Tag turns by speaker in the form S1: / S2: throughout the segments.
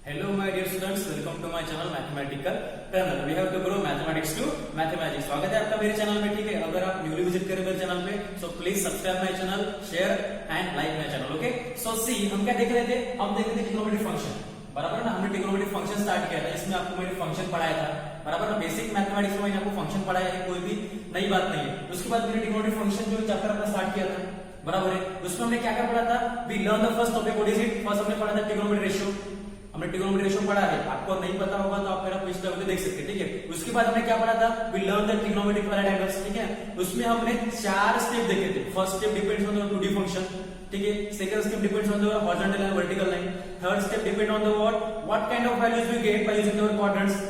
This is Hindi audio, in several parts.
S1: Hello my dear students, welcome to my channel Mathematical Turner. We have to grow mathematics to mathematics. स्वागत है आपका मेरे चैनल में, ठीक है। अगर आप न्यूली विजिट करें मेरे चैनल पे, so please subscribe my channel, share and like my channel, okay? So see, हम क्या देख रहे थे? हम देख रहे थे ट्रिग्नोमेट्रिक फंक्शन, बराबर ना। हमने ट्रिग्नोमेट्रिक फंक्शन स्टार्ट किया था, इसमें आपको मैंने फंक्शन पढ़ाया था, बराबर ना। बेसिक मैथमेटिक्स में मैंने आपको फंक्शन पढ़ाया है, कोई भी नई बात नहीं है। उसके बाद मैंने ट्रिग्नोमेट्रिक फंक्शन जो चैप्टर अपना स्टार्ट किया था, बराबर है। उसमें हमने क्या क्या पढ़ा था? We learn the first topic, what is it? First हमने पढ़ा था ट्रिग्नोमेट्रिक रेशियो। हमने ट्रिग्नोमेट्रिक रेशियो पढ़ा है, आपको नहीं पता होगा तो आप मेरा पिछला वीडियो देख सकते हैं, ठीक है। उसके बाद हमने क्या पढ़ा था? We learn the trigonometric right angles, ठीक है। उसमें हमने 4 स्टेप देखे थे। First step depends on the 2D function, ठीक है। Second step depends on the horizontal and vertical line. Third step depend on the what kind of values we get by using our quadrants,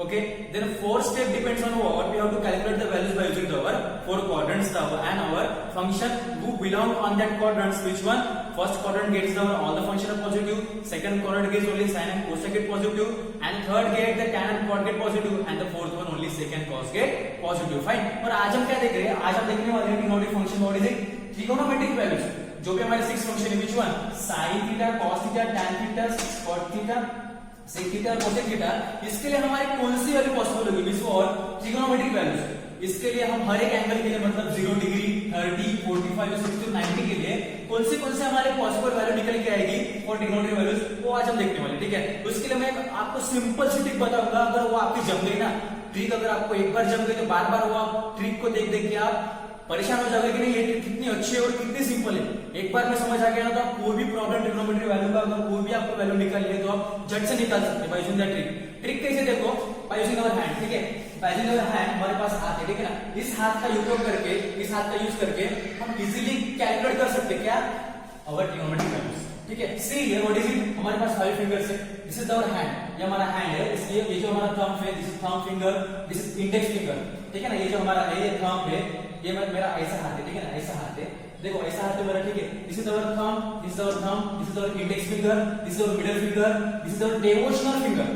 S1: okay. Then fourth step depends on what we have to calculate the values by using our 4 quadrants and our function who belong on that quadrants. Which one? First quadrant gets all the function of positive, second quadrant gets only sin and cos get positive, and third get the tan and cot get positive, and the fourth one only secant cos get positive. Fine. और आज हम क्या देख रहे हैं? आज हम देखने वाले हैं trigonometric function, what is it? Trigonometric values जो भी हमारे 6 फंक्शन है, which one? sin theta, cos theta, tan theta, cot theta, sec theta और cosec थीटा। इसके लिए हमारी कौन सी वैल्यू पॉसिबल होगी? विच और ट्रिग्नोमेट्रिक वैल्यूज। इसके लिए हम हर एक एंगल के लिए, मतलब 0 डिग्री, 30, 45, 60, 90 के लिए कौन से हमारे पॉसिबल वैल्यू निकल के आएगी फॉर ट्रिग्नोमेट्रिक वैल्यूज, वो आज हम देखने वाले, ठीक है। उसके लिए मैं आपको सिंपल सी ट्रिक बताऊंगा। अगर वो आपकी जम गई ना ट्रिक, अगर आपको एक बार जम गई तो बार बार वो ट्रिक को देख देख के आप परेशान हो जाओगे कि नहीं ये ट्रिक कितनी अच्छी है और कितनी सिंपल है। एक बार में समझ आ गया ना तो आप कोई भी प्रॉब्लम ट्रिग्नोमेट्रिक वैल्यू का अगर कोई भी आपको वैल्यू निकालनी है तो आप झट से निकाल सकते हैं by using the trick. Trick कैसे? देखो, बाय यूजिंग आवर हैंड, ठीक है। बाय यूजिंग आवर हैंड, हमारे पास हाथ है, ठीक है ना। इस हाथ का उपयोग करके, इस हाथ का यूज करके हम इजीली कैलकुलेट कर सकते हैं क्या? अवर ट्रिग्नोमेट्रिक वैल्यूज, ठीक है। सी हियर व्हाट इज इट? हमारे पास 5 फिंगर्स है। दिस इज आवर हैंड, ये हमारा हैंड है। इसलिए ये जो हमारा थंब है, this is thumb finger, this is index finger, ठीक है ना। ये जो हमारा है, ये थंब है, ये मेरा ऐसा हाथ है, ठीक है ना, ऐसा हाथ है। देखो ऐसा हाथ है मेरा, ठीक है। This is our thumb, this is our thumb, this is our index finger, this is our middle finger, this is our devotional finger,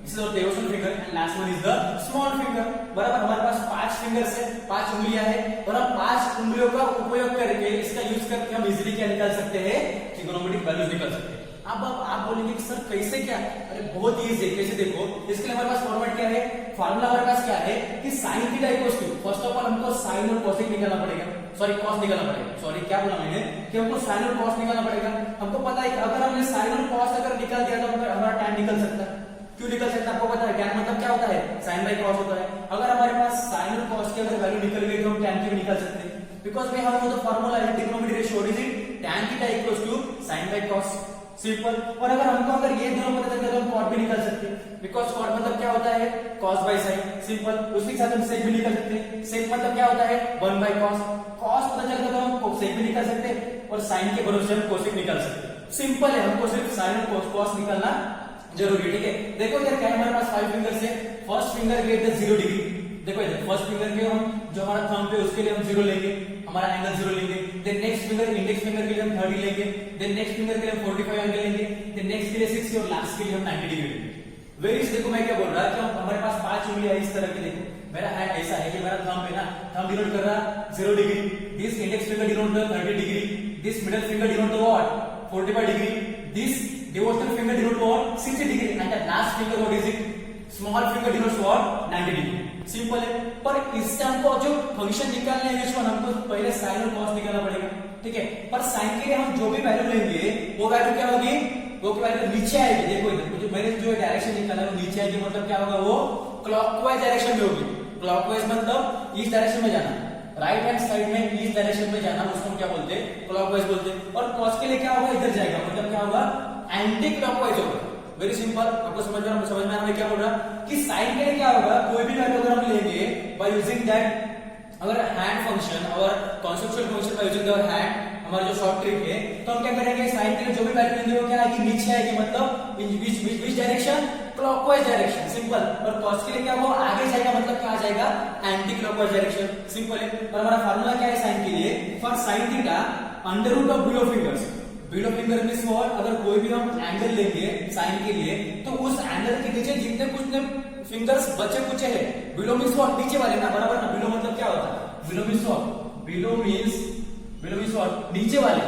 S1: this is our devotional finger, and last one is the small finger, बराबर। हमारे पास 5 फिंगर्स है, 5 उंगलियां है, और हम 5 उंगलियों का उपयोग करके, इसका यूज करके हम इजीली क्या निकाल सकते हैं? ट्रिग्नोमेट्रिक वैल्यूज निकाल सकते हैं। अब आप बोलेंगे कि सर कैसे, क्या? अरे बहुत इजी है। कैसे? देखो, इसके लिए हमारे पास फॉर्मेट क्या है? फार्मूला हमारे पास क्या है कि sin theta equals to, first of all हमको sin और cosec निकालना पड़ेगा, सॉरी cos निकालना पड़ेगा, सॉरी क्या बोला मैंने कि हमको sin और cos निकालना पड़ेगा। हमको पता है कि अगर हमने sin और cos अगर निकाल दिया तो हमारा tan निकल सकता है। क्यों निकल सकता है? आपको पता है tan मतलब क्या होता है? sin बाय cos होता है। अगर हमारे पास sin और cos की अगर वैल्यू निकल गई तो हम tan की भी निकाल सकते हैं, because we have the formula in trigonometric ratio, what is it? tan theta equals to sin by cos, simple. और अगर हमको अगर ये दोनों पता चलता है तो हम cot भी निकाल सकते हैं, बिकॉज़ cot मतलब क्या होता है? cos by sin, simple. उसी के साथ हम sec भी निकाल सकते हैं। sec मतलब क्या होता है? 1 बाय cos, cos पता चलता है तो हम sec भी निकाल सकते हैं, और sin के भरोसे हम cosec निकाल सकते हैं। सिंपल है, हमको सिर्फ sin और cos निकालना जरूरी है, ठीक है। देखो यार, क्या हमारे पास 5 फिंगर्स है। First finger get the 0 degree. देखो इधर फर्स्ट फिंगर के हम जो हमारा थंब है उसके लिए हम 0 लेंगे, हमारा एंगल 0 लेंगे। Then next finger index finger के लिए हम 30 लेंगे। देन नेक्स्ट फिंगर के लिए हम 45 एंगल लेंगे। देन नेक्स्ट के लिए 60 और लास्ट के लिए हम 90 डिग्री लेंगे। Very easy. देखो मैं क्या बोल रहा है कि हमारे पास 5 उंगलियां है इस तरह की। देखो मेरा हैंड ऐसा है कि मेरा थंब है ना, थंब डिनोट कर रहा 0 degree, this index finger denote the 30 degree, this middle finger denote the what? 45 degree, this devotional finger denote what? 60 degree, and the last finger what is it? Small finger denotes what? 90 degree. Simple है। पर इससे हमको जो फंक्शन निकालने है इसमें हमको पहले sin और cos निकालना पड़ेगा, ठीक है। पर sin के लिए हम जो भी वैल्यू लेंगे वो वैल्यू क्या होगी? वो वैल्यू नीचे आएगी। देखो इधर मैंने जो डायरेक्शन निकाला है वो नीचे आएगी, मतलब क्या होगा? वो क्लॉकवाइज डायरेक्शन में होगी। क्लॉकवाइज मतलब इस डायरेक्शन में जाना, राइट हैंड साइड में इस डायरेक्शन में जाना, उसको हम क्या बोलते हैं? क्लॉकवाइज बोलते हैं। और cos के लिए क्या होगा? इधर जाएगा, मतलब क्या होगा? एंटी क्लॉकवाइज होगा। Very simple. आपको समझ में मैं क्या बोल रहा कि साइन के लिए क्या होगा? कोई भी वैल्यू अगर हम लेंगे बाय यूजिंग दैट अगर हैंड फंक्शन और conceptual function by using the hand, हमारा जो शॉर्ट ट्रिक है, तो हम क्या करेंगे? साइन के लिए जो भी वैल्यू लेंगे वो क्या आएगी? नीचे आएगी, मतलब in which direction? Clockwise direction, simple. और cos के लिए क्या होगा? आगे जाएगा, मतलब क्या आ जाएगा? एंटी क्लॉकवाइज डायरेक्शन, सिंपल है। और हमारा फार्मूला क्या है साइन के लिए? For sine theta under root of below fingers. Below finger means what? अगर कोई भी हम एंगल लेंगे साइन के लिए तो उस एंगल के नीचे जितने कुछ फिंगर्स बचे कुछ है, बिलो मींस व्हाट? नीचे वाले ना, बराबर ना। बिलो मतलब क्या होता है? Below means what? Below means what? नीचे वाले।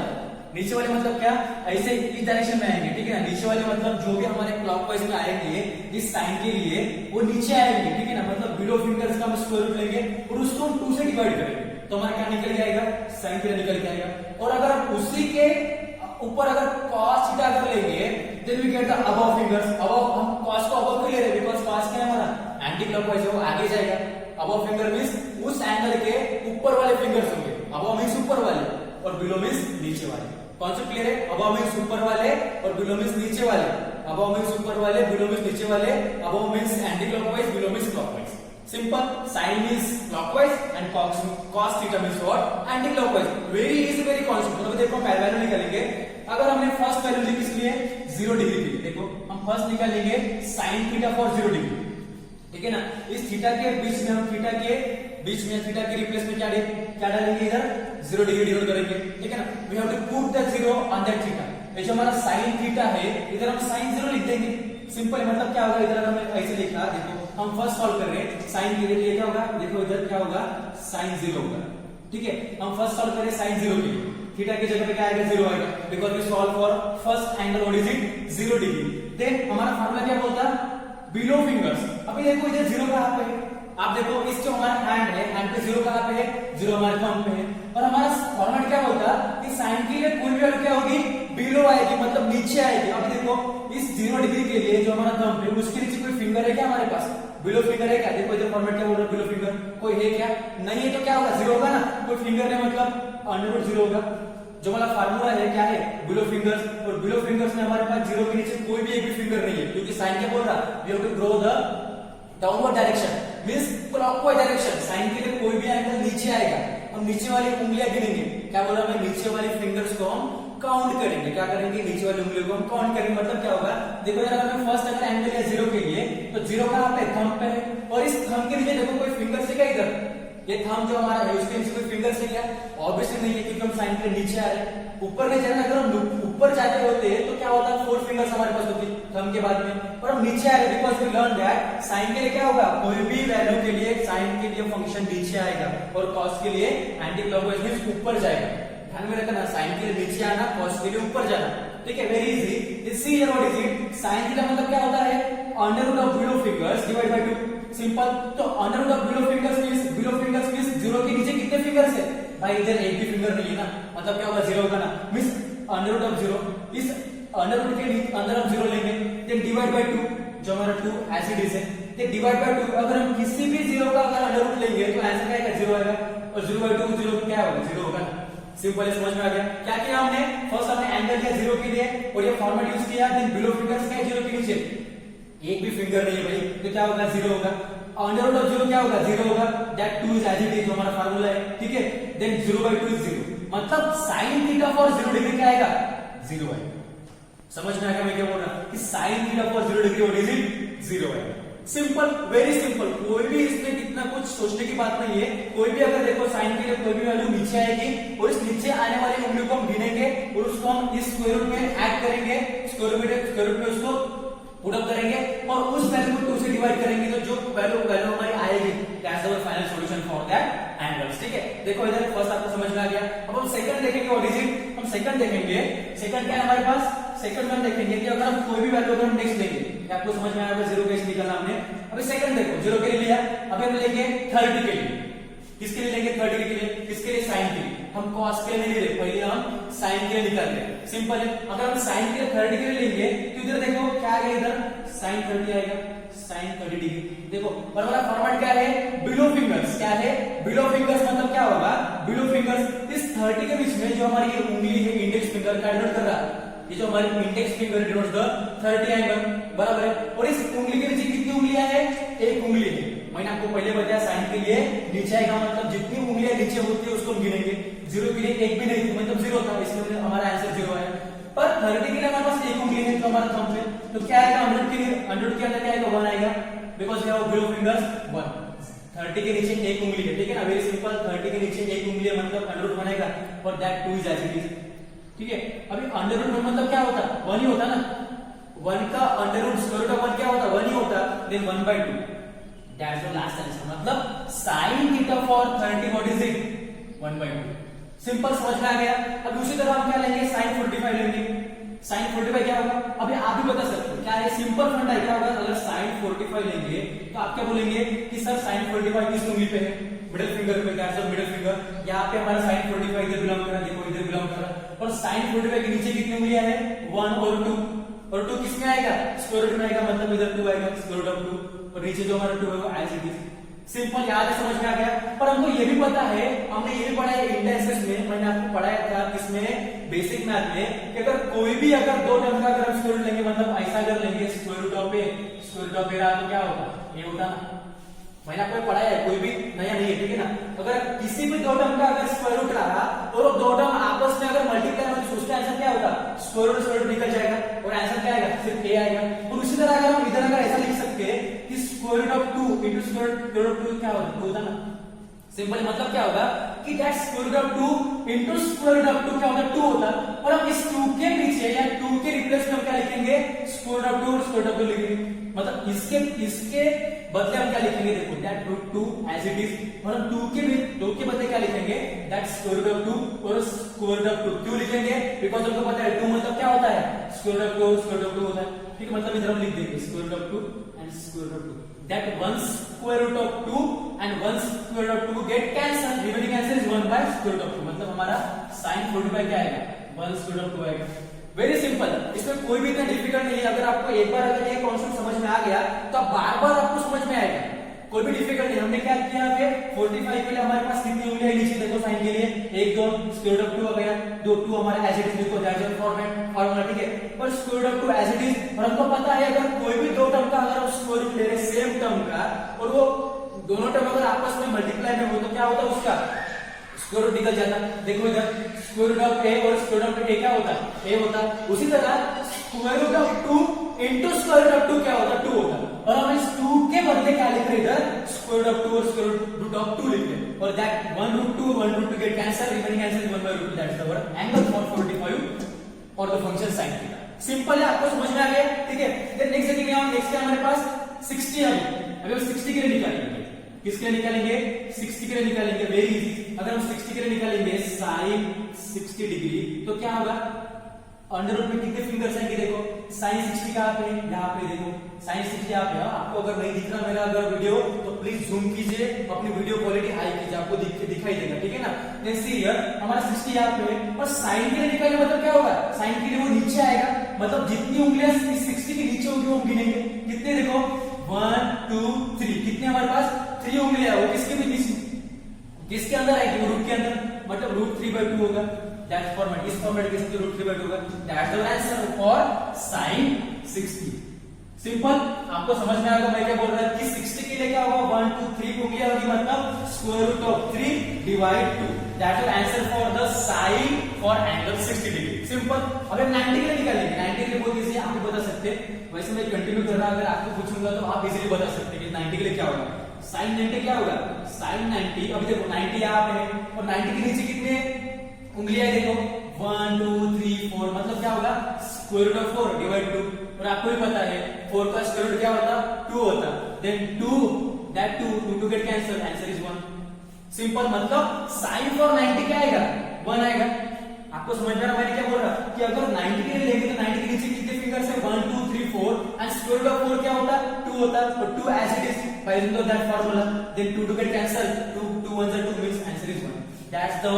S1: नीचे वाले मतलब क्या? ऐसे इस डायरेक्शन में आएंगे, ठीक है ना। नीचे वाले मतलब जो भी हमारे क्लॉकवाइज में आएंगे इस साइन के लिए वो नीचे आएंगे, ठीक है ना। मतलब बिलो फिंगर्स का हम स्क्वायर रूट लेंगे और उसको हम 2 से डिवाइड करेंगे तो हमारा क्या निकल के आएगा, साइन थीटा निकल के आएगा। और अगर हम उसी के ऊपर अगर cos थीटा कर लेंगे then we get the above fingers. Above हम cos को अबव क्यों ले रहे हैं, बिकॉज़ cos क्या है हमारा एंटी क्लॉकवाइज है, वो आगे जाएगा। अबव फिंगर मींस उस एंगल के ऊपर वाले फिंगर्स होंगे। अबव मींस ऊपर वाले और बिलो मींस नीचे वाले। कॉन्सेप्ट क्लियर है? अबव मींस ऊपर वाले और बिलो मींस नीचे वाले। अबव मींस ऊपर वाले, बिलो मींस नीचे वाले। Above means anti clockwise, below means clockwise. Simple. Sine means clockwise and cos theta means what, anti clockwise. Very easy, very concept. मतलब देखो वैल्यू निकालेंगे। अगर हमने फर्स्ट वैल्यू ली किस लिए, 0 डिग्री की, देखो हम फर्स्ट निकालेंगे साइन थीटा फॉर 0 डिग्री, ठीक है ना। इस थीटा के बीच में हम थीटा के बीच में थीटा के रिप्लेस में क्या डालेंगे, इधर 0 डिग्री डिनोट करेंगे, ठीक है ना। We have to put the 0 on that theta. ये जो हमारा साइन थीटा है इधर हम साइन 0 लिख देंगे। सिंपल। मतलब क्या होगा, इधर हमने ऐसे लिखा, देखो हम फर्स्ट सॉल्व कर रहे हैं साइन के लिए, क्या होगा, देखो इधर क्या होगा, साइन 0 होगा, ठीक है। हम फर्स्ट सॉल्व कर रहे हैं साइन 0 के लिए, थीटा की जगह पे क्या आएगा, 0 आएगा, because we solve for first angle what is it, 0 degree. Then हमारा फार्मूला क्या बोलता है, बिलो फिंगर्स। अभी देखो इधर 0 कहां पे है, आप देखो इस जो हमारा हैंड है, हैंड पे 0 कहां पे है, 0 हमारे थंब पे है। और हमारा फॉर्मेट क्या होता है कि साइन की कोई भी वैल्यू क्या होगी, बिलो आएगी, मतलब नीचे आएगी। अब देखो इस 0 डिग्री के लिए जो हमारा थंब है उसके नीचे कोई फिंगर है क्या हमारे पास, बिलो फिंगर है क्या। देखो इधर फॉर्मेट क्या बोल रहा है, बिलो फिंगर कोई है क्या, नहीं है, तो क्या होगा, 0 होगा ना। कोई फिंगर नहीं मतलब अंडर 0 होगा। जो हमारा फार्मूला है क्या है, बिलो फिंगर्स। और बिलो फिंगर्स में हमारे पास 0 के नीचे कोई भी एक भी फिंगर नहीं है, क्योंकि साइन क्या बोल रहा है, we have to grow the downward direction means clockwise direction. Sine के लिए कोई भी एंगल नीचे आएगा, हम नीचे वाली उंगलियां गिनेंगे। क्या बोला मैं, नीचे वाली फिंगर्स को हम काउंट करेंगे। क्या करेंगे, नीचे वाली उंगलियों को हम काउंट करेंगे। मतलब क्या होगा, देखो यार अगर फर्स्ट अगर एंगल है 0 के लिए तो 0 कहां पे, थंब पे है। और इस थंब के नीचे देखो कोई फिंगर से क्या, इधर ये थंब जो हमारा है उसके नीचे कोई फिंगर से क्या, ऑब्वियसली नहीं है, क्योंकि हम साइन के नीचे आ रहे हैं। ऊपर में जाना, अगर हम ऊपर जाते होते तो क्या होता, 4 फिंगर्स हमारे पास होती थंब के बाद में, और हम नीचे आ रहे because we learn that sine के लिए क्या होगा, कोई भी वैल्यू के लिए साइन के लिए फंक्शन नीचे आएगा और cos के लिए एंटी क्लॉकवाइज मींस ऊपर जाएगा। ध्यान में रखना, साइन के लिए नीचे आना, cos के लिए ऊपर जाना, ठीक है। Very easy. See here what is it, sine theta मतलब क्या होता है, under root of below fingers divide by 2। Simple. तो under root of below fingers means 0 के नीचे कितने फिंगर्स है भाई, इधर एक भी फिंगर नहीं है ना, मतलब क्या होगा, 0 होगा ना। मींस अंडर रूट ऑफ 0, इस अंडर रूट के अंदर हम 0 लेंगे, देन डिवाइड बाय 2, जो हमारा 2 एज इट इज है, देन डिवाइड बाय 2। अगर हम किसी भी 0 का अगर अंडर रूट लेंगे तो आंसर क्या आएगा, 0 आएगा। और 0/2 0 क्या होगा, 0 होगा ना। सिंपल है, समझ में आ गया। क्या किया हमने, फर्स्ट हमने एंगल किया 0 के लिए और ये फॉर्मेट यूज किया, देन बिलो फिंगर्स क्या है 0 के नीचे, एक भी फिंगर नहीं है भाई, तो क्या होगा, 0 होगा। अंडर रूट ऑफ 0 क्या होगा, 0 होगा। That 2 is as it is, जो हमारा फार्मूला है, ठीक है। देन 0/2 इज 0, मतलब साइन थीटा फॉर 0 डिग्री क्या आएगा, 0 आएगा। समझ में आएगा मैं क्या बोल रहा हूं कि sign theta for 0 degree what is it, 0 आएगा। Simple, very simple. कोई भी इसमें कितना कुछ सोचने की बात नहीं है। कोई भी अगर देखो साइन के लिए कोई भी वैल्यू नीचे आएगी और इस नीचे आने वाली उंगली को हम गिनेंगे और उसको हम इस स्क्वायर रूट में ऐड करेंगे, स्क्वायर रूट में उसको पुट अप करेंगे और उस वैल्यू को 2 से डिवाइड करेंगे, तो जो वैल्यू हमारी आएगी that's our final solution for that angles, ठीक है। देखो इधर फर्स्ट आपको समझ में आ गया। अब हम सेकंड देखेंगे, व्हाट इज इट, हम सेकंड देखेंगे। सेकंड क्या है हमारे पास, सेकंड में देखेंगे कि अगर हम कोई भी वैल्यू अगर हम नेक्स्ट लेंगे, आपको समझ में आया 0 कैसे निकालना हमने। अभी सेकंड देखो, 0 के लिए लिया, अभी हम लेंगे 30 के लिए। किसके लिए लेंगे, 30 के लिए, किसके लिए, साइन के लिए। हम cos के लिए नहीं ले रहे, पहले हम साइन के लिए निकाल रहे हैं। सिंपल है। अगर हम साइन के लिए 30 के लिए लेंगे तो इधर देखो क्या आएगा, इधर साइन 30 आएगा, साइन 30 डिग्री। देखो और हमारा फॉर्मेट क्या है, बिलो फिंगर्स। क्या है, बिलो फिंगर्स मतलब क्या होगा, बिलो फिंगर्स इस 30 के बीच में जो हमारी ये उंगली है इंडेक्स फिंगर का डिनोट कर रहा है, ये जो हमारी index finger denotes the 30 angle, बराबर है। और इस उंगली के नीचे कितनी उंगलियां हैं, एक उंगली है। मैंने आपको पहले बताया साइन के लिए नीचे आएगा, मतलब जितनी उंगलियां नीचे होती है उसको हम गिनेंगे। 0 के लिए एक भी नहीं थी, मतलब 0 था, इसलिए हमारा आंसर 0 है। पर 30 के लिए हमारे पास एक उंगली है, तो हमारा थंब है, तो क्या आएगा, 100 के लिए 100 के अंदर क्या आएगा, 1 आएगा, because we have below fingers 1। 30 के नीचे एक उंगली है, ठीक है ना, वेरी सिंपल। 30 के नीचे एक उंगली है, मतलब 100 बनेगा और that 2 is as it is, ठीक है। अभी अंडर रूट मतलब क्या होता, 1 ही होता ना, 1 का under root square root of 1 क्या होता, 1 ही होता, then 1/2 that's the last answer. मतलब sine theta for 30 what is it, 1/2। Simple, समझ में आ गया। अब उसी तरह हम क्या लेंगे, साइन 45 लेंगे। साइन 45 क्या होगा? अभी आप भी बता सकते हो क्या ये सिंपल फंडा है? क्या होगा अगर साइन 45 लेंगे तो आप क्या बोलेंगे कि सर साइन 45 किस उंगली पे है? मिडिल फिंगर पे। क्या सर मिडिल फिंगर? यहाँ पे हमारा साइन 45 इधर बिलोंग कर रहा है, देखो इधर बिलोंग कर रहा है। और साइन 45 के नीचे कितनी उंगलियां है? 1 और 2। और 2 किसमें आएगा? स्क्वायर रूट में आएगा, मतलब इधर 2 आएगा, स्क्वायर रूट ऑफ 2। और नीचे जो हमारा 2 है वो एज इट इज। सिंपल, याद है, समझ में आ गया। पर हमको ये भी पता है, हमने ये भी पढ़ा है इंडेक्सेस में, मैंने आपको पढ़ाया था किसमें? बेसिक मैथ में, कि अगर कोई भी अगर दो टर्म का अगर हम स्क्वायर रूट लेंगे, मतलब ऐसा अगर लेंगे square root of A, square root of A रहा तो क्या होगा? ये होता ना। मैंने आपको पढ़ाया है, कोई भी नया नहीं है, ठीक है ना। अगर किसी भी दो टर्म का अगर स्क्वायर रूट रहा और वो दो टर्म आपस में अगर मल्टीप्लाई हो तो उसका आंसर क्या होगा? स्क्वायर रूट निकल जाएगा और आंसर क्या आएगा? सिर्फ ए आएगा। और उसी तरह अगर हम इधर अगर ऐसा लिख सकते हैं कि square root of 2 into square root of 2 क्या होता? 2 होता ना। सिंपल मतलब क्या होगा कि that square root of 2 into square root of 2 क्या होता? 2 होता। और हम इस 2 के पीछे या 2 के रिप्लेस में हम क्या लिखेंगे? स्क्वायर रूट ऑफ 2 और स्क्वायर रूट ऑफ 2 लिखेंगे। मतलब इसके बदले हम क्या लिखेंगे? देखो that root 2 as it is. और हम 2 के बदले क्या लिखेंगे? दैट स्क्वायर रूट ऑफ 2 और स्क्वायर रूट ऑफ 2। क्यों लिखेंगे? बिकॉज़ हमको पता है 2 मतलब क्या होता है? Square root of 2 square root of 2 होता है, ठीक है। मतलब इधर हम लिख देंगे square root of 2 and square root of 2। that 1 square root of 2 and 1 square root of 2 get cancel, remaining answer is 1 by square root of 2। मतलब हमारा sin 45 क्या आएगा? 1 square root of 2 आएगा। वेरी सिंपल, इसमें कोई भी इतना डिफिकल्ट नहीं है। अगर आपको एक बार अगर ये कॉन्सेप्ट समझ में आ गया तो अब बार बार आपको समझ में आएगा, कोई भी डिफिकल्ट नहीं। हमने क्या किया है? 45 के लिए हमारे पास कितनी उंगलियां नीचे देखो साइन के लिए? 1 2 स्क्वायर रूट ऑफ 2 हो गया, 2 2 हमारा एज इट इज देखो दैट इज फॉर्मूला, ठीक है। और square root of 2 as it is. और हमको पता है अगर कोई भी दो टर्म का अगर हम स्क्वायर रूट ले रहे सेम टर्म का और वो दोनों टर्म अगर आपस में मल्टीप्लाई में हो तो क्या होता है? उसका स्क्वायर रूट निकल जाता। देखो इधर स्क्वायर रूट ऑफ ए और स्क्वायर रूट ऑफ ए क्या होता? ए होता। उसी तरह square root of 2 into square root of 2 क्या होता? 2 होता। और हम इस 2 के बदले क्या लिख रहे हैं? इधर स्क्वायर रूट ऑफ 2 और स्क्वायर रूट ऑफ 2 लिख रहे हैं। और that 1 root 2 1 root 2 get cancel, remaining answer is 1 by root 2। That's the angle for 45 और द फंक्शन sin थीटा। सिंपल है, आपको समझ में आ गया, ठीक है। देन नेक्स्ट देखेंगे हम, नेक्स्ट है हमारे पास 60 है। अभी हम 60 के लिए निकालेंगे। किसके लिए निकालेंगे? 60 के लिए निकालेंगे। Very easy. अगर हम 60 के लिए निकालेंगे sin 60 डिग्री तो क्या होगा? अंडर रूट में कितने फिंगर्स आएंगे? देखो sin 60 कहां पे? यहाँ पे देखो sin 60 यहाँ पे। आपको अगर नहीं दिख रहा मेरा अगर वीडियो तो प्लीज जूम कीजिए, अपनी वीडियो क्वालिटी हाई कीजिए, आपको दिखाई देगा, ठीक है ना। नेक्स्ट हियर हमारा 60 यहाँ पे और sin के लिए निकालने मतलब क्या होगा? sin के लिए वो नीचे आएगा, मतलब जितनी उंगलियां इस 60 के नीचे होंगी वो गिनेंगे। कितने? देखो 1 2 3। कितने हमारे पास? 3 उंगलियां। वो किसके भी किसके अंदर आएगी? वो रूट के अंदर, मतलब रूट 3/2 होगा। दैट्स फॉर्मेट, इस फॉर्मेट के साथ रूट 3/2 होगा। That's the answer for sin 60। Simple, आपको समझ में आएगा मैं क्या बोल रहा हूं कि 60 के लिए क्या होगा? 1 2 3 उंगलियां होगी, मतलब square root of 3 divide 2। That is answer for the sin for angle 60 degree. Simple. अगर 90 के लिए निकालेंगे, 90 के लिए बहुत इजी, आप भी बता सकते हैं। वैसे मैं कंटिन्यू कर रहा हूं, अगर आपको पूछूंगा तो आप इजीली बता सकते हैं कि 90 के लिए क्या होगा। sin 90 क्या होगा? sin 90, अभी देखो 90 यहाँ पे है और 90 के नीचे कितने उंगलियां देखो 1 2 3 4, मतलब क्या होगा? Square root of 4 divide 2। और आपको भी पता है 4 का स्क्वायर रूट क्या होता? 2 होता। Then 2 that 2 get cancel, answer is 1। Simple, मतलब sin फॉर 90 क्या आएगा? 1 आएगा। आपको समझ में आ रहा मैंने क्या बोल रहा कि अगर 90 के लिए लेंगे तो 90 के नीचे कितने फिंगर्स है? 1 2 3 4 एंड स्क्वायर रूट ऑफ 4 क्या होता? 2 होता। तो 2 as it is by using that formula, then 2 get cancelled, 2 1s are 2 means answer is 1. That's the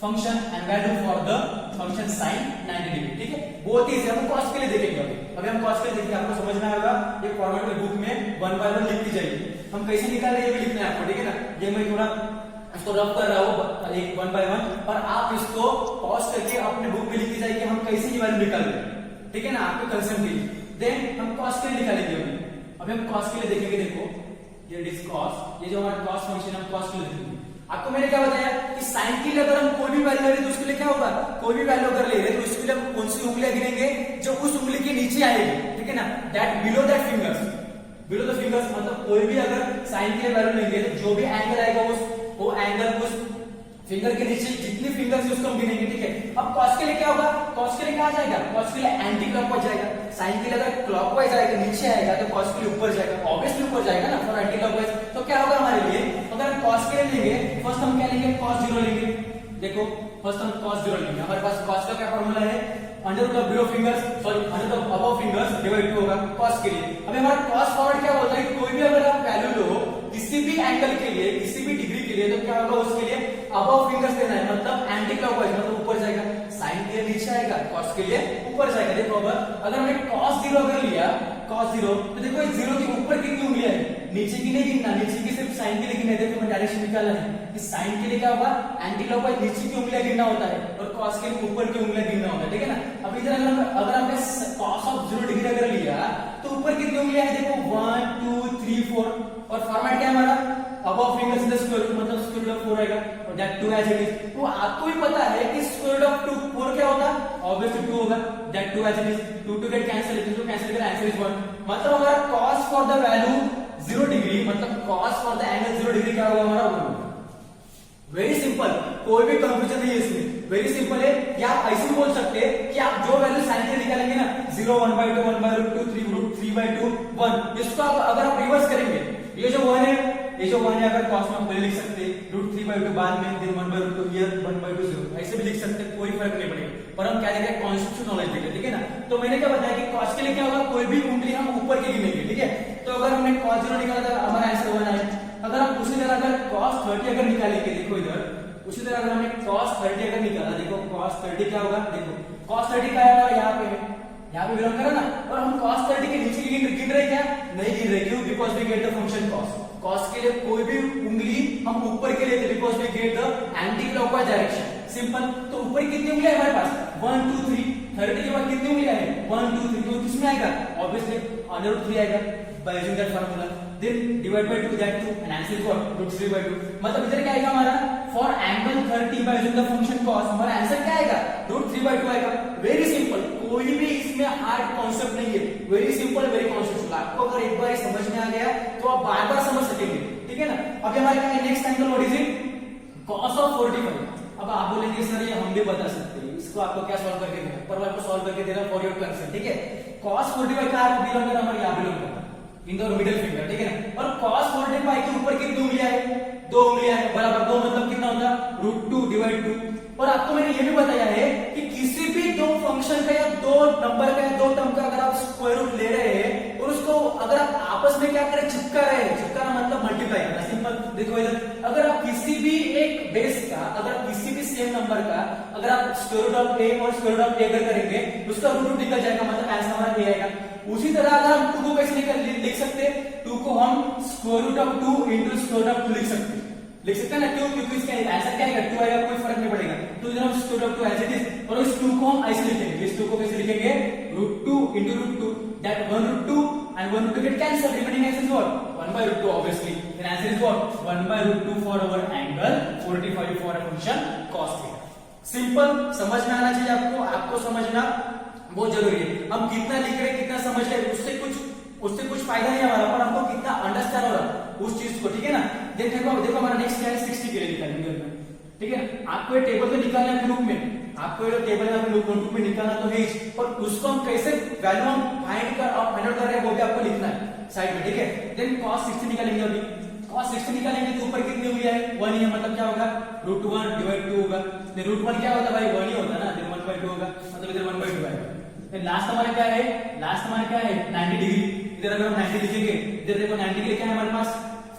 S1: function and value for the function sin 90 degree, ठीक है। बहुत ही इजी। हम cos के लिए देखेंगे। अभी हम cos के लिए देखेंगे, आपको समझ में आएगा। ये फॉर्मेट में बुक में 1 by 1 लिखी जाएगी। हम कैसे निकाल रहे हैं ये भी लिखना है आपको, ठीक है ना। ये मैं थोड़ा इसको रफ कर रहा हूँ एक 1 by 1, और आप इसको पॉज करके अपने बुक में लिखी जाएगी हम कैसे ये वैल्यू निकाल रहे हैं, ठीक है ना, आपके कंसेप्ट के लिए। देन हम cos के लिए निकालेंगे। अभी हम cos के लिए देखेंगे। देखो ये इज cos, ये जो हमारा cos फंक्शन हम cos के लिए देखेंगे। आपको मैंने क्या बताया कि sin के लिए अगर हम कोई भी वैल्यू ले रहे हैं तो उसके लिए क्या होगा? कोई भी वैल्यू अगर ले रहे हैं तो उसके लिए हम कौन सी उंगलियां गिनेंगे? जो उस उंगली के नीचे आएगी, ठीक है ना, that below that fingers, below the fingers. मतलब कोई भी अगर sin के लिए वैल्यू लेंगे तो जो भी एंगल आएगा वो एंगल उस फिंगर के नीचे जितनी फिंगर्स है उसको हम गिनेंगे, ठीक है। अब cos के लिए क्या होगा? cos के लिए कहां जाएगा? cos के लिए एंटी क्लॉकवाइज जाएगा। sin के लिए अगर क्लॉकवाइज आएगा नीचे आएगा तो cos के लिए ऊपर जाएगा, ऑब्वियसली ऊपर जाएगा ना, फॉर एंटी क्लॉकवाइज। तो क्या होगा हमारे लिए? अगर हम cos के लिए लेंगे, फर्स्ट हम क्या लेंगे? cos 0 लेंगे। देखो फर्स्ट हम cos 0 लेंगे। हमारे पास cos का क्या फॉर्मूला है? Under root of below fingers sorry under root of above fingers divide 2 होगा कॉस के लिए। अब हमारा कॉस फॉरवर्ड क्या होता है, कोई भी अगर आप वैल्यू लो किसी भी एंगल के लिए किसी भी डिग्री के लिए तो क्या होगा उसके लिए अबव फिंगर्स देना है, मतलब एंटी क्लॉकवाइज मतलब ऊपर जाएगा, साइन के लिए नीचे आएगा, कॉस के लिए ऊपर जाएगा। देखो अगर हमने cos 0 अगर लिया cos 0 तो देखो इस 0 के ऊपर कितनी उंगलियां है, नीचे की नहीं गिनना, नीचे की सिर्फ साइन के लिए गिनना है। देखो डायरेक्शन निकालना है, इस साइन के लिए क्या होगा एंटी क्लॉकवाइज नीचे की उंगलियां गिनना होता है और cos के लिए ऊपर की उंगलियां गिनना होता है, ठीक है ना। अब इधर अगर हमने cos ऑफ 0 डिग्री अगर लिया तो ऊपर कितनी उंगलियां है, देखो 1 2 3 4 और फॉर्मेट क्या है हमारा above fingers in the square root मतलब स्क्वायर रूट ऑफ 4 आएगा और दैट 2 एज इट इज। तो आपको भी पता है कि स्क्वायर रूट ऑफ 2 4 क्या होगा ऑब्वियसली 2 होगा, that 2 as it is, 2 2 get cancel, तो कैंसिल करें आंसर इज 1। मतलब हमारा cos for the value 0 degree मतलब cos for the angle 0 degree क्या होगा हमारा 1। वेरी सिंपल, कोई भी कंफ्यूजन नहीं है इसमें, वेरी सिंपल है। या आप ऐसे भी बोल सकते हैं कि आप जो वैल्यू साइन के निकालेंगे ना 0 1/2 1/√2 3√3/2 1 इसको आप अगर आप रिवर्स करेंगे ये जो 1 है ये जो 1 है अगर cos में आप पहले लिख सकते हैं √3/2 बाद में देन 1/√2 हियर 1/2 0 ऐसे भी लिख सकते हैं, कोई फर्क नहीं पड़ेगा। पर हम क्या देख रहे हैं कॉन्सेप्चुअल नॉलेज देख रहे हैं, ठीक है ना। तो मैंने क्या बताया कि cos के लिए क्या होगा कोई भी उंगली हम ऊपर की गिनेंगे, ठीक है। तो अगर हमने cos 0 निकाला था हमारा आंसर 1 आया। अगर हम उसी तरह अगर cos 30 अगर निकालेंगे, देखो इधर उसी तरह अगर हमने cos 30 अगर निकाला, देखो cos 30 क्या होगा, देखो cos 30 क्या आएगा यहाँ पे बिलोंग करा ना, और हम cos 30 के नीचे गिन रहे क्या, नहीं गिन रहे, क्यों, because we get the function cos के लिए कोई भी उंगली हम ऊपर के लिए because we get the anticlockwise direction, simple. तो ऊपर कितनी उंगलियां हमारे पास 1 2 3 30 के बाद कितनी उंगलियां है 1 2 3, तो किसमें आएगा ऑब्वियसली √3 आएगा by using that formula, then divide by 2 that 2 and answer is what √3/2। मतलब इधर क्या आएगा हमारा for angle 30 by using the function cos हमारा आंसर क्या आएगा √3/2 आएगा। वेरी सिंपल, कोई भी इसमें हार्ड कॉन्सेप्ट नहीं है, वेरी सिंपल वेरी कॉन्सेप्चुअल। आपको अगर एक बार समझ में आ गया तो आप बार बार समझ सकेंगे, ठीक है ना। अब हमारे क्या है next angle, what is it cos of 45। अब आप बोलेंगे सर ये हम भी बता सकते हैं, इसको आपको क्या सॉल्व करके देना, पर आपको सॉल्व करके देना फॉर योर कंसर्न, ठीक है। cos 45 का आप बिलोंग करना हमारे यहां बिलोंग करना इन द मिडिल फिंगर, ठीक है ना। और cos 45 के ऊपर कितनी उंगलियां है 2 उंगलियां है, बराबर 2 मतलब कितना होता √2/2। और आपको मैंने ये भी बताया है कि किसी भी दो फंक्शन का या दो नंबर का या दो टर्म का अगर आप स्क्वायर रूट ले रहे हैं और उसको अगर आप आपस में क्या करें चिपका रहे हैं, चिपकाना मतलब मल्टीप्लाई करना, सिंपल। देखो इधर अगर आप किसी भी एक बेस का अगर किसी भी सेम नंबर का अगर आप स्क्वायर रूट ऑफ a और स्क्वायर रूट ऑफ a अगर करेंगे उसका रूट निकल जाएगा, मतलब आंसर हमारा a आएगा। उसी तरह अगर हम 2 को कैसे लिख सकते हैं, 2 को हम square root of 2 into square root of 2 लिख सकते हैं ना, क्यों, क्योंकि इसका आंसर क्या आएगा 2 आएगा, कोई फर्क नहीं पड़ेगा। तो इधर हम square root of 2 as it is, और इस 2 को हम ऐसे लिखेंगे, इस 2 को कैसे लिखेंगे √2 into √2 that 1√2 and 1√2 get cancelled, remaining answer is what 1/√2 obviously, then answer is what 1/√2 for our angle 45 for a function cos θ। Simple, समझ में आना चाहिए आपको, आपको समझना बहुत जरूरी है। हम कितना लिख रहे कितना समझ रहे उससे कुछ फायदा नहीं हमारा, पर हमको कितना अंडरस्टैंड हो रहा उस चीज को, ठीक है ना। देखो हमारा नेक्स्ट क्या है 60 के लिए निकालेंगे, ठीक है। आपको ये टेबल तो निकालना है ग्रुप में, आपको ये टेबल है ग्रुप में निकालना तो है, और उसको हम कैसे वैल्यू हम फाइंड आउट कर रहे हैं वो भी आपको लिखना है साइड में, ठीक है। देन cos 60 निकालेंगे, अभी cos 60 निकालेंगे तो ऊपर कितनी उंगलियां है 1 ही है, मतलब क्या होगा √1/2 होगा। √1 क्या होता है भाई 1 ही होता है ना, देन 1/2 होगा, मतलब इधर 1/2 आएगा। लास्ट हमारा क्या है 90 डिग्री, इधर अगर हम 90 लिखेंगे, इधर देखो 90 के लिए क्या है हमारे पास,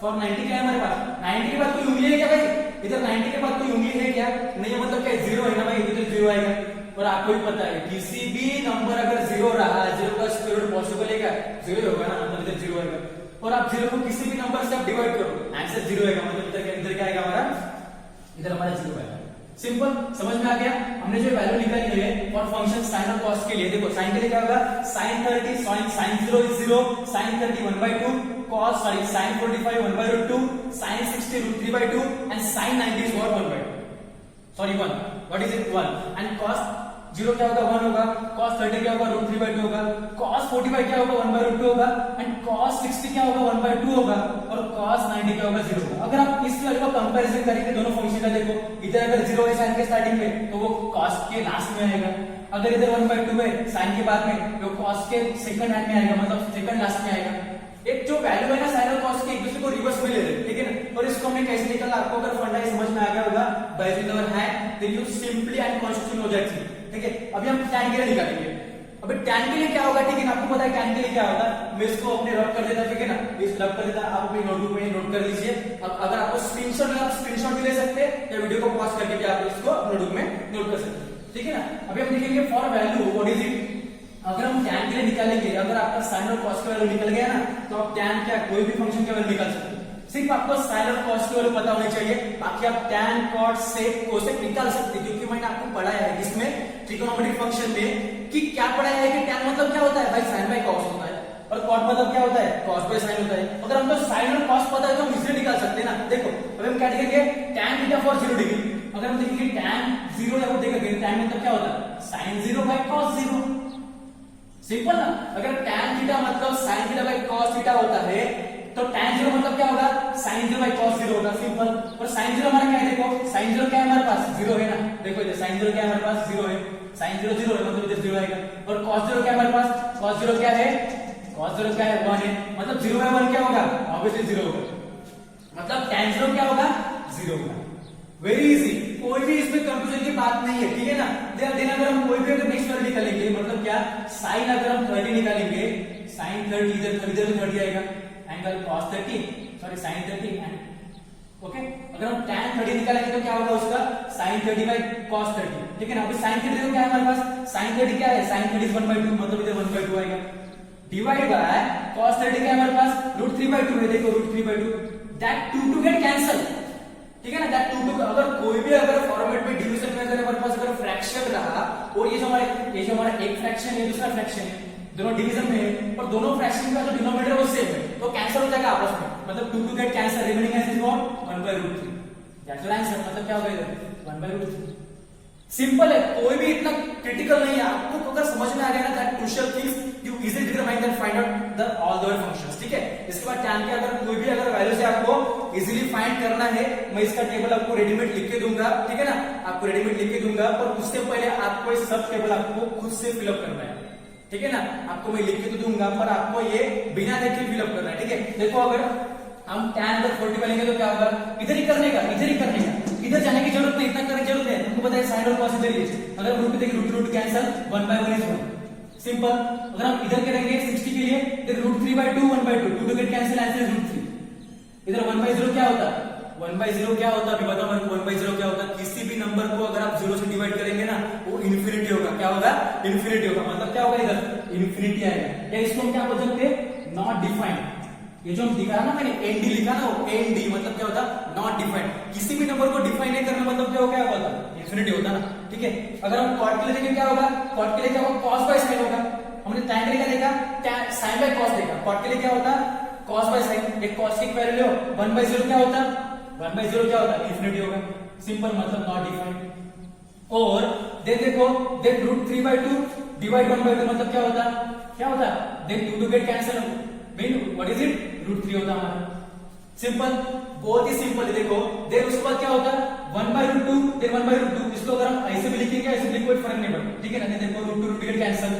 S1: फॉर 90 क्या है हमारे पास 90 के बाद कोई उंगली है क्या भाई, इधर 90 के बाद कोई उंगली है क्या, नहीं, मतलब क्या 0 है ना भाई, इधर 0 आएगा। और आपको भी पता है किसी भी नंबर अगर 0 रहा, 0 का स्क्वायर रूट पॉसिबल है क्या 0 होगा ना, मतलब इधर 0 आएगा। और आप 0 को किसी भी नंबर से आप डिवाइड करो आंसर 0 आएगा, मतलब इधर क्या आएगा हमारा, इधर हमारा 0 आएगा। सिंपल, समझ में आ गया। हमने जो वैल्यू निकाली है और फंक्शन साइन और कॉस के लिए, देखो साइन के लिए क्या होगा sin 30 sin 0 is 0, sin 30 1/2, cos sorry sin 45 1/√2, sin 60 √3/2 and sin 90 is what 1/2, sorry 1, what is it 1, and cos 0 क्या होगा 1 होगा, cos 30 क्या होगा √3/2 होगा, cos 45 क्या होगा 1/√2 होगा, एंड cos 60 क्या होगा 1/2 होगा, और cos 90 क्या होगा 0 होगा। अगर आप इस वैल्यू का कंपैरिजन करेंगे दोनों फंक्शन का, देखो इधर अगर 0 है साइन के स्टार्टिंग में तो वो cos के लास्ट में आएगा, अगर इधर 1/2 है साइन के बाद में तो cos के सेकंड एंड में आएगा, मतलब सेकंड लास्ट में आएगा। एक जो वैल्यू है ना साइन और cos के एक दूसरे को रिवर्स में ले रहे हैं, ठीक है ना। और इसको हमने कैसे निकाला, आपको अगर फंडा समझ में आ गया होगा by using our hand, then you simply and constant हो जाएगी। ठीक है। अभी हम tan के लिए निकालेंगे। अभी tan के लिए क्या होगा, ठीक है ना, आपको पता है tan के लिए क्या होगा। मैं इसको अपने रब कर देता, ठीक है ना, इस रब कर देता, आप अपनी नोटबुक में नोट कर लीजिए। अब अगर आपको स्क्रीनशॉट लेना, आप स्क्रीनशॉट भी ले सकते हैं या वीडियो को पॉज करके भी आप इसको नोटबुक में नोट कर सकते हैं, ठीक है ना। अभी हम लिखेंगे for value what is it. अगर हम tan के लिए निकालेंगे, अगर आपका sin और cos का वैल्यू निकल गया ना, तो आप tan क्या कोई भी फंक्शन का वैल्यू निकाल सकते हैं। सिर्फ आपको sin और cos की वैल्यू पता होनी चाहिए, बाकी आप tan, cot, sec, cosec निकाल सकते हैं, क्योंकि मैंने आपको पढ़ाया है इसमें ट्रिग्नोमेट्रिक फंक्शन में कि क्या पढ़ाया है कि tan मतलब क्या होता है भाई, sin by cos होता है, और cot मतलब क्या होता है, cos by sin होता है। अगर हमको sin और cos पता है तो हम इजीली निकाल सकते हैं ना। देखो अभी हम क्या लिखेंगे, tan थीटा फॉर 0 डिग्री। अगर हम देखेंगे tan 0 या वो देखेंगे tan मतलब क्या होता है, sin 0 by cos 0, सिंपल ना। अगर tan थीटा मतलब sin theta by cos theta होता है, तो tan 0 मतलब क्या होगा, sin 0 by cos 0 होगा, सिंपल। और sin 0 हमारा क्या है, देखो sin 0 क्या है हमारे पास, 0 है ना। देखो इधर sin 0 क्या है हमारे पास, 0 है, sin 0 0 है, मतलब इधर 0 आएगा। और cos 0 क्या है हमारे पास, cos 0 क्या है, cos 0 क्या है 1 है, मतलब 0 by 1 क्या होगा, ऑब्वियसली 0 होगा, मतलब tan 0 क्या होगा, 0 होगा। वेरी इजी, कोई भी इसमें कंफ्यूजन की बात नहीं है, ठीक है ना। देन अगर हम कोई भी अगर नेक्स्ट वैल्यू निकालेंगे, मतलब क्या, sin अगर हम 30 निकालेंगे, sin 30 इधर 30 आएगा, angle cos 30 sorry sin 30 and okay. अगर हम tan 30 निकालेंगे तो क्या होगा उसका, sin 30 by cos 30, ठीक है ना। अभी sin 30 क्या है हमारे पास, sin 30 क्या है, sin 30 1/2, मतलब इधर 1/2 आएगा, डिवाइड बाय cos 30 क्या है हमारे पास, √3/2 है, देखो √3/2, दैट 2 गेट कैंसल, ठीक है ना। दैट 2 अगर कोई भी अगर फॉर्मेट में डिवीजन में अगर हमारे पास अगर फ्रैक्शन रहा, और ये जो हमारा एक फ्रैक्शन है, दूसरा फ्रैक्शन है, दोनों डिवीजन में है, और दोनों फ्रैक्शन का जो डिनोमिनेटर वो सेम है, तो कैंसिल हो जाएगा आपस में, मतलब 2 get cancel, remaining as is what 1/√3, that's the answer. मतलब क्या होगा इधर 1/√3, सिंपल है, कोई भी इतना क्रिटिकल नहीं है। आपको अगर समझ में आ गया ना, that crucial things you easily determine and find out the all the functions, ठीक है। इसके बाद tan के अगर कोई भी अगर वैल्यू से आपको इजीली फाइंड करना है, मैं इसका टेबल आपको रेडीमेड लिख के दूंगा, ठीक है ना, आपको रेडीमेड लिख के दूंगा, पर उससे पहले आपको ये सब टेबल आपको खुद से फिलअप करना है, ठीक है ना। आपको मैं लिख के तो दूंगा, पर आपको ये बिना देखे फिलअप करना है, ठीक है। देखो अगर हम tan अगर 40 लेंगे तो क्या होगा, इधर ही करने का, इधर ही करने का, इधर जाने की जरूरत नहीं, इतना करने की जरूरत नहीं, हमको पता है sin और cos इधर ही है। अगर रूट देखिए रूट कैंसिल, 1/1 इज 1, सिंपल। अगर हम इधर करेंगे 60 के लिए, तो √3/2 1/2, 2 गेट कैंसिल, आंसर √3। इधर 1/0 क्या होता है, 1/0 क्या होता है, अभी बताओ मेरे को 1/0 क्या होता है। किसी भी नंबर को अगर आप 0 से डिवाइड करेंगे ना, वो इन्फिनिटी होगा, क्या होगा, इन्फिनिटी होगा, मतलब क्या होगा इधर इन्फिनिटी आएगा। या इसको हम क्या बोल सकते हैं, नॉट डिफाइंड। ये जो हम दिखा ना, मैंने एनडी लिखा ना, वो एनडी मतलब क्या होता, नॉट डिफाइंड। किसी भी नंबर को डिफाइन नहीं करना, मतलब क्या होगा, इन्फिनिटी होता ना, ठीक है। अगर हम cot के लिए देखेंगे क्या होगा, cot के लिए क्या होगा, cos by sin होगा। हमने tan के लिए क्या देखा, sin by cos देखा, cot के लिए क्या होता, cos by sin। एक cos की वैल्यू लो, 1/0 क्या होता, 1/0 क्या होता, इन्फिनिटी होगा, सिंपल, मतलब नॉट डिफाइंड। और देखो देन √3/2 डिवाइड 1/2 मतलब क्या होता, then 2 get cancel, mean what is it, √3 होता हमारा, सिंपल, बहुत ही सिंपल है। देखो देन उसके बाद क्या होता है, 1/√2 देन 1/√2। इसको अगर हम ऐसे भी लिखेंगे, ऐसे भी कोई फर्क नहीं पड़ता, ठीक है ना। देखो √2 get cancel,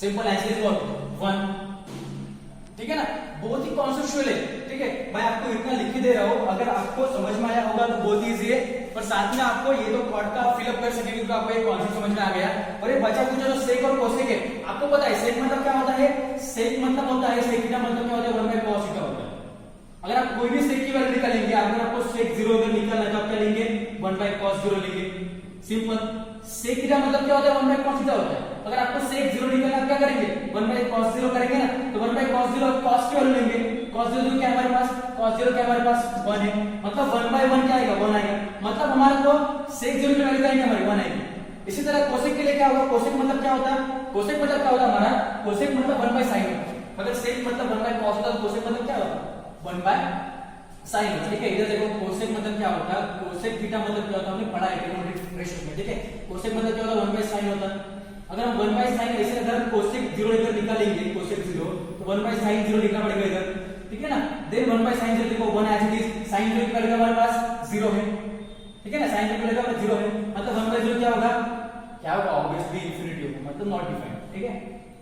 S1: simple, answer is what 1, ठीक है ना। बहुत ही कॉन्सेप्चुअल है, ठीक है। मैं आपको इतना लिख के दे रहा हूं, अगर आपको समझ में आया होगा तो बहुत इजी है, पर साथ में आपको ये तो cot का फिलअप कर सकेंगे, तो आपको एक कॉन्सेप्ट समझ में आ गया। और ये बचा कुछ जो सेक और कोसेक है, आपको पता है सेक मतलब क्या होता है, सेक मतलब होता है, सेक का मतलब क्या होता है, 1/cos थीटा होता है। अगर आप कोई भी सेक की वैल्यू निकालेंगे, अगर आपको सेक 0 अगर निकालना है तो आप क्या लेंगे, 1/cos 0 लेंगे, सिंपल। सेक थीटा मतलब क्या होता है, 1/cos थीटा होता है। अगर आपको सेक 0 निकालना है, क्या करेंगे, 1/cos 0 करेंगे ना, तो 1/cos 0 cos की वैल्यू लेंगे, cos 0 क्या है हमारे पास, cos 0 क्या है हमारे पास 1 है, मतलब 1/1 क्या आएगा, 1 आएगा, मतलब हमारे को सेक 0 की वैल्यू क्या आएगी हमारी, 1 आएगी। इसी तरह कोसेक के लिए क्या होगा, कोसेक मतलब क्या होता है, कोसेक मतलब क्या होता है हमारा, कोसेक मतलब 1/sin होता है। अगर सेक मतलब 1/cos होता है, तो कोसेक मतलब क्या होता है, 1/sin, ठीक है। इधर देखो कोसेक मतलब क्या होता है, कोसेक थीटा मतलब क्या होता है, हमने पढ़ा है ट्रिग्नोमेट्रिक रेशियो में, ठीक है। कोसेक मतलब क्या होता है, 1/sin होता है। अगर हम 1/sin ऐसे अगर कोसेक 0 इधर निकालेंगे, कोसेक 0, तो 1/sin 0 लिखना पड़ेगा इधर, ठीक है ना। देन 1/sin 0 देखो 1 एज इट इज, sin 0 की वैल्यू हमारे पास 0 है, ठीक है ना, sin 0 की वैल्यू हमारे 0 है, मतलब 1/0 क्या होगा, ऑब्वियसली इन्फिनिटी होगा, मतलब नॉट डिफाइंड, ठीक है,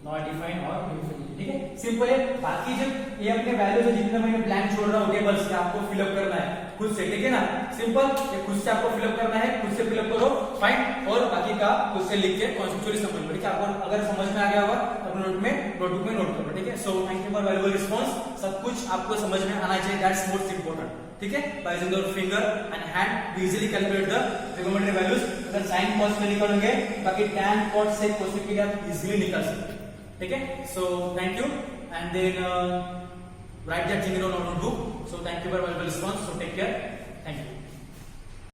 S1: नॉट डिफाइंड और इन्फिनिटी, ठीक है। सिंपल है। बाकी जब ये अपने वैल्यूज है जितने मैंने ब्लैंक छोड़ रहा हूँ टेबल्स से आपको फिलअप करना है खुद से, ठीक है ना। सिंपल, ये खुद से आपको फिलअप करना है, खुद से फिलअप करो, फाइन, और बाकी का खुद से लिख के कॉन्सेप्चुअली समझ लो, ठीक है। आपको अगर समझ में आ गया होगा तो अपने नोटबुक में नोट करो, ठीक है। So thank you for valuable response. सब कुछ आपको समझ में आना चाहिए, दैट्स मोस्ट इंपोर्टेंट, ठीक है। By using your finger and hand we easily calculate the trigonometry values. अगर साइन कॉस में निकालोगे बाकी tan cot sec cosec के आप इजीली निकाल सकते हैं, ठीक है। So thank you and then write that thing in your notebook. So thank you for valuable response. So take care.